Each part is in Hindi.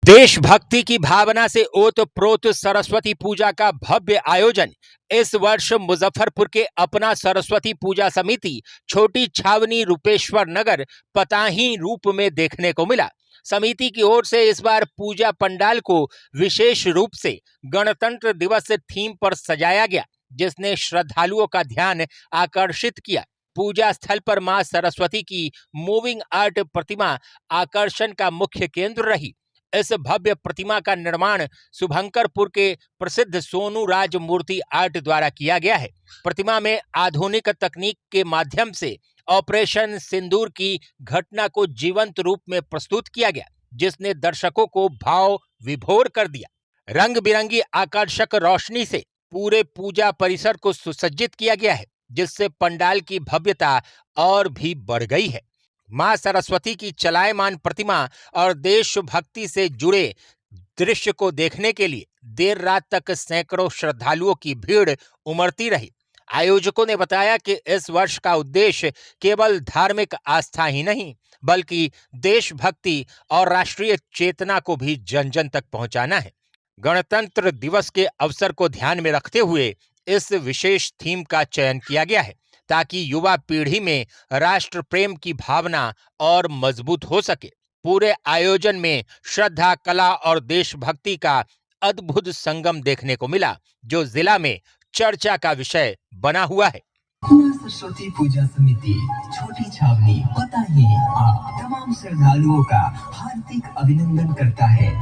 देशभक्ति की भावना से ओतप्रोत सरस्वती पूजा का भव्य आयोजन इस वर्ष मुजफ्फरपुर के अपना सरस्वती पूजा समिति छोटी छावनी रूपेश्वर नगर पताही रूप में देखने को मिला। समिति की ओर से इस बार पूजा पंडाल को विशेष रूप से गणतंत्र दिवस थीम पर सजाया गया, जिसने श्रद्धालुओं का ध्यान आकर्षित किया। पूजा स्थल पर मां सरस्वती की मूविंग आर्ट प्रतिमा आकर्षण का मुख्य केंद्र रही। इस भव्य प्रतिमा का निर्माण शुभंकरपुर के प्रसिद्ध सोनू राज मूर्ति आर्ट द्वारा किया गया है। प्रतिमा में आधुनिक तकनीक के माध्यम से ऑपरेशन सिंदूर की घटना को जीवंत रूप में प्रस्तुत किया गया, जिसने दर्शकों को भाव विभोर कर दिया। रंग बिरंगी आकर्षक रोशनी से पूरे पूजा परिसर को सुसज्जित किया गया है, जिससे पंडाल की भव्यता और भी बढ़ गई है। मां सरस्वती की चलायमान प्रतिमा और देशभक्ति से जुड़े दृश्य को देखने के लिए देर रात तक सैकड़ों श्रद्धालुओं की भीड़ उमड़ती रही। आयोजकों ने बताया कि इस वर्ष का उद्देश्य केवल धार्मिक आस्था ही नहीं, बल्कि देशभक्ति और राष्ट्रीय चेतना को भी जन जन तक पहुंचाना है। गणतंत्र दिवस के अवसर को ध्यान में रखते हुए इस विशेष थीम का चयन किया गया है, ताकि युवा पीढ़ी में राष्ट्र प्रेम की भावना और मजबूत हो सके। पूरे आयोजन में श्रद्धा, कला और देशभक्ति का अद्भुत संगम देखने को मिला, जो जिला में चर्चा का विषय बना हुआ है। सरस्वती पूजा समिति छोटी छावनी पताही आप तमाम श्रद्धालुओं का हार्दिक अभिनंदन करता है।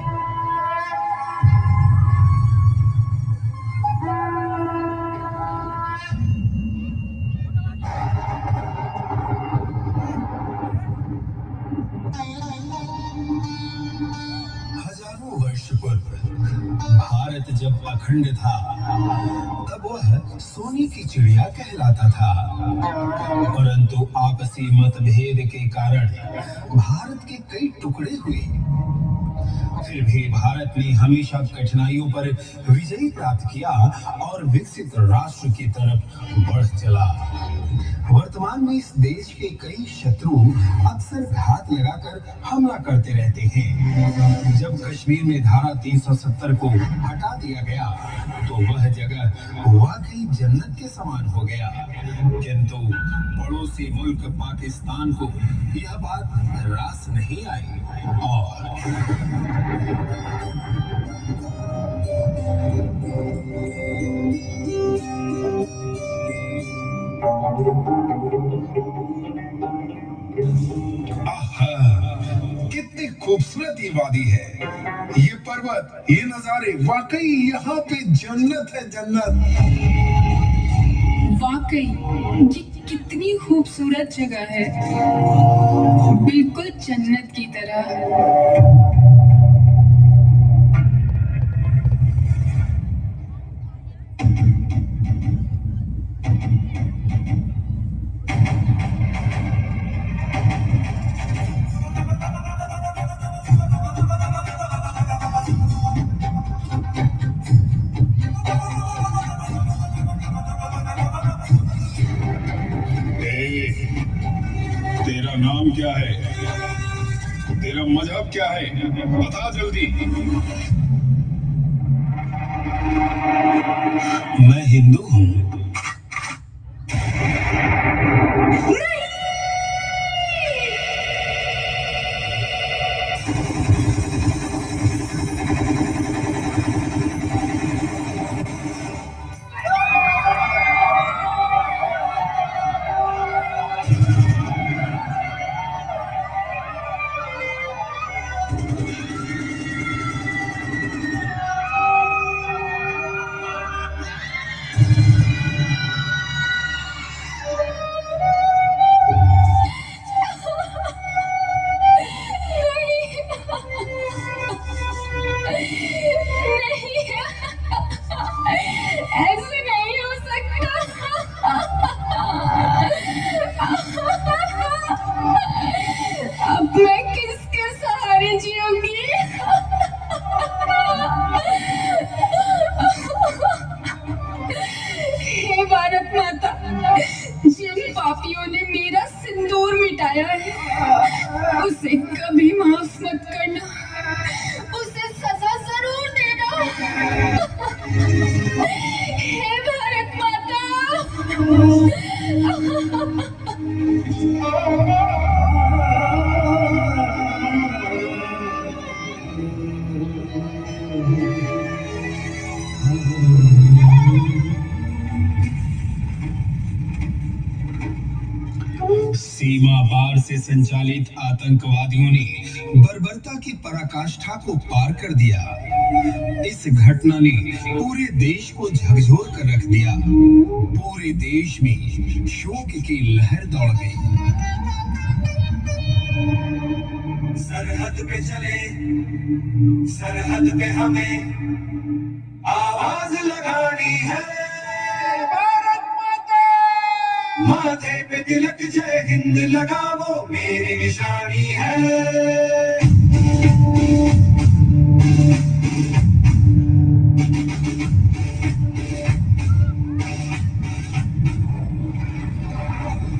हजारों वर्ष पूर्व भारत जब अखंड था, तब वह सोने की चिड़िया कहलाता था। परंतु आपसी मतभेद के कारण भारत के कई टुकड़े हुए। फिर भी भारत ने हमेशा कठिनाइयों पर विजय प्राप्त किया और विकसित राष्ट्र की तरफ बढ़ चला। वर्तमान में इस देश के कई शत्रु अक्सर घात लगाकर हमला करते रहते हैं। जब कश्मीर में धारा 370 को हटा दिया गया, तो वह जगह वाकई जन्नत के समान हो गया। किंतु पड़ोसी मुल्क पाकिस्तान को यह बात रास नहीं आई और कितनी खूबसूरत ये वादी है, ये पर्वत, ये नजारे, वाकई यहाँ पे जन्नत है, जन्नत। वाकई ये कितनी खूबसूरत जगह है, बिल्कुल जन्नत की तरह। तेरा नाम क्या है? तेरा मजहब क्या है? बता जल्दी। मैं हिंदू हूँ। बाहर से संचालित आतंकवादियों ने बर्बरता की पराकाष्ठा को पार कर दिया। इस घटना ने पूरे देश को झकझोर कर रख दिया। पूरे देश में शोक की लहर दौड़ गई। सरहद पे चले, सरहद पे हमें आवाज लगानी है। माथे पे तिलक जय हिंद लगाओ मेरी निशानी है।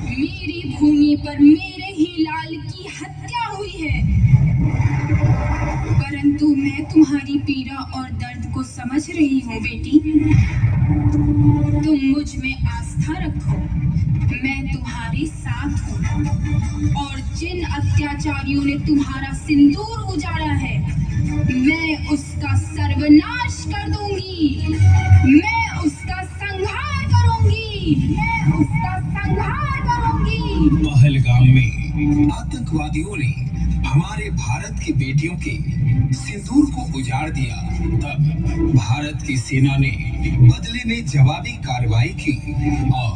मेरी भूमि पर मेरे ही लाल की हत्या हुई है, परंतु मैं तुम्हारी पीड़ा और दर्द को समझ रही हूँ बेटी। तुम मुझ में आस्था रखो, मैं तुम्हारे साथ हूँ। और जिन अत्याचारियों ने तुम्हारा सिंदूर उजाड़ा है, मैं उसका सर्वनाश कर दूंगी। मैं उसका संहार करूंगी। मैं उसका संहार करूंगी। पहलगाम में आतंकवादियों ने हमारे भारत की बेटियों के सिंदूर को उजाड़ दिया। तब भारत की सेना ने बदले में जवाबी कार्रवाई की और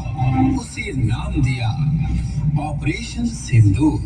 उसे नाम दिया ऑपरेशन सिंदूर।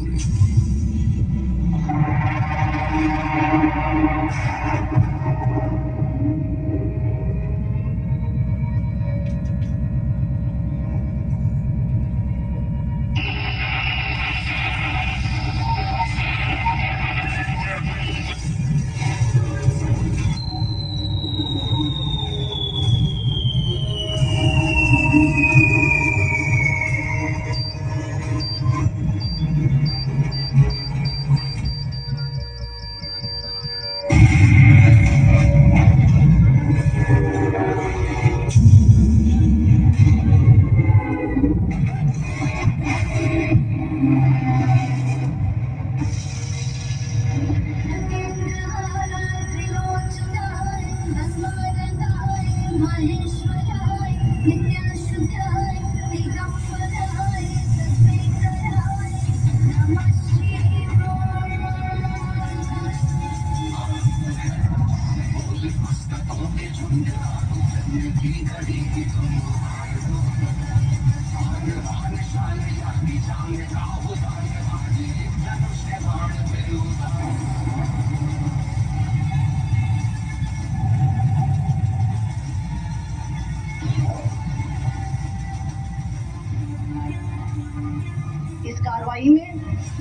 इस कार्रवाई में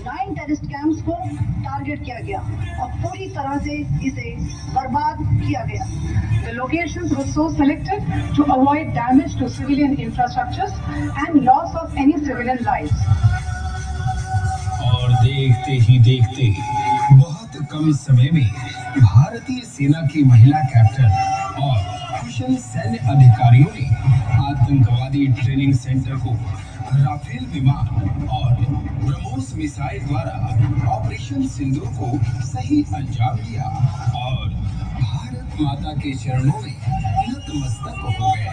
9 टेररिस्ट कैंप्स को टारगेट किया गया और पूरी तरह से इसे बर्बाद किया गया। The locations were so selected to avoid damage to civilian infrastructures and loss of any civilian lives. और देखते ही देखते बहुत कम समय में भारतीय सेना की महिला कैप्टन और कुशल सैन्य अधिकारियों ने आतंकवादी ट्रेनिंग सेंटर को राफेल विमान और ब्रह्मोस मिसाइल द्वारा ऑपरेशन सिंदूर को सही अंजाम दिया और भारत माता के चरणों में नतमस्तक हो गए।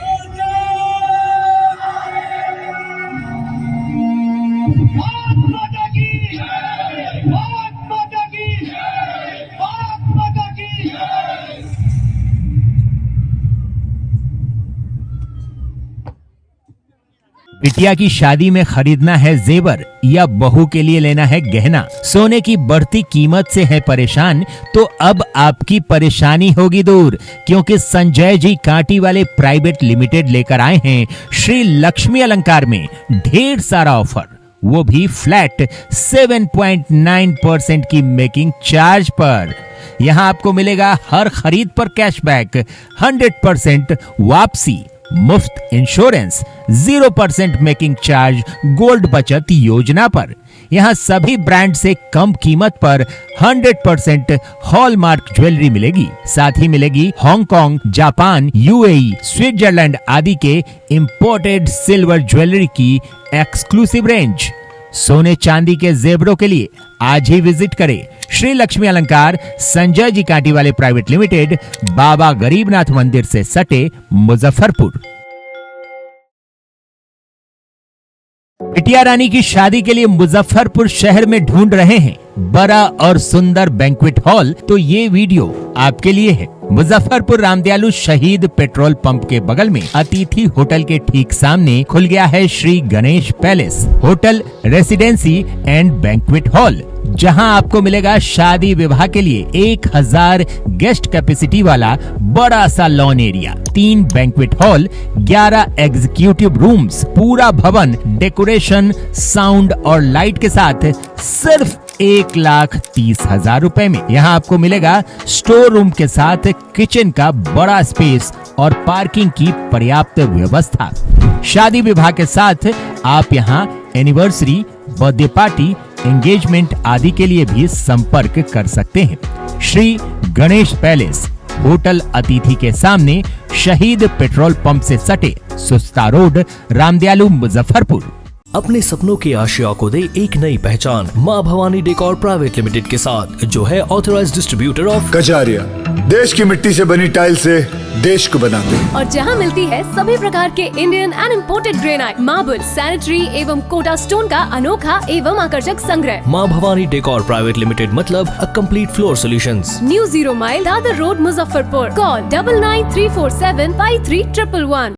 बिटिया की शादी में खरीदना है जेवर या बहू के लिए लेना है गहना, सोने की बढ़ती कीमत से है परेशान, तो अब आपकी परेशानी होगी दूर, क्योंकि संजय जी कांटी वाले प्राइवेट लिमिटेड लेकर आए हैं श्री लक्ष्मी अलंकार में ढेर सारा ऑफर, वो भी फ्लैट 7.9% की मेकिंग चार्ज पर। यहाँ आपको मिलेगा हर खरीद पर कैशबैक, 100% वापसी, मुफ्त इंश्योरेंस, 0% मेकिंग चार्ज गोल्ड बचत योजना पर। यहाँ सभी ब्रांड से कम कीमत पर 100% हॉलमार्क ज्वेलरी मिलेगी। साथ ही मिलेगी हांगकांग, जापान, यूएई, स्विट्जरलैंड आदि के इंपोर्टेड सिल्वर ज्वेलरी की एक्सक्लूसिव रेंज। सोने चांदी के जेवरों के लिए आज ही विजिट करें श्री लक्ष्मी अलंकार, संजय जी कांटी वाले प्राइवेट लिमिटेड, बाबा गरीबनाथ मंदिर से सटे, मुजफ्फरपुर। बिटिया रानी की शादी के लिए मुजफ्फरपुर शहर में ढूंढ रहे हैं बड़ा और सुंदर बैंक्वेट हॉल, तो ये वीडियो आपके लिए है। मुजफ्फरपुर रामदयालु शहीद पेट्रोल पंप के बगल में अतिथि होटल के ठीक सामने खुल गया है Shri Ganesh palace hotel residency and banquet hall, जहां आपको मिलेगा शादी विवाह के लिए 1000 गेस्ट कैपेसिटी वाला बड़ा सा lawn area, 3 banquet hall, 11 executive rooms, पूरा भवन डेकोरेशन, साउंड और लाइट के साथ सिर्फ 1,30,000 रुपए में। यहाँ आपको मिलेगा स्टोर रूम के साथ किचन का बड़ा स्पेस और पार्किंग की पर्याप्त व्यवस्था। शादी विवाह के साथ आप यहाँ एनिवर्सरी, बर्थडे पार्टी, एंगेजमेंट आदि के लिए भी संपर्क कर सकते हैं। श्री गणेश पैलेस होटल अतिथि के सामने, शहीद पेट्रोल पंप से सटे, सुस्ता रोड, रामदयालु, मुजफ्फरपुर। अपने सपनों के आशिया को दे एक नई पहचान माँ भवानी डेकोर प्राइवेट लिमिटेड के साथ, जो है ऑथराइज्ड डिस्ट्रीब्यूटर ऑफ कजारिया। देश की मिट्टी से बनी टाइल से देश को बनाते हैं, और जहां मिलती है सभी प्रकार के Indian and imported granite, marble, sanitary एवं कोटा स्टोन का अनोखा एवं आकर्षक संग्रह। माँ भवानी डेकोर प्राइवेट लिमिटेड मतलब a complete floor solutions. New 0 mile Dadar road, Muzaffarpur. Call 9934753111।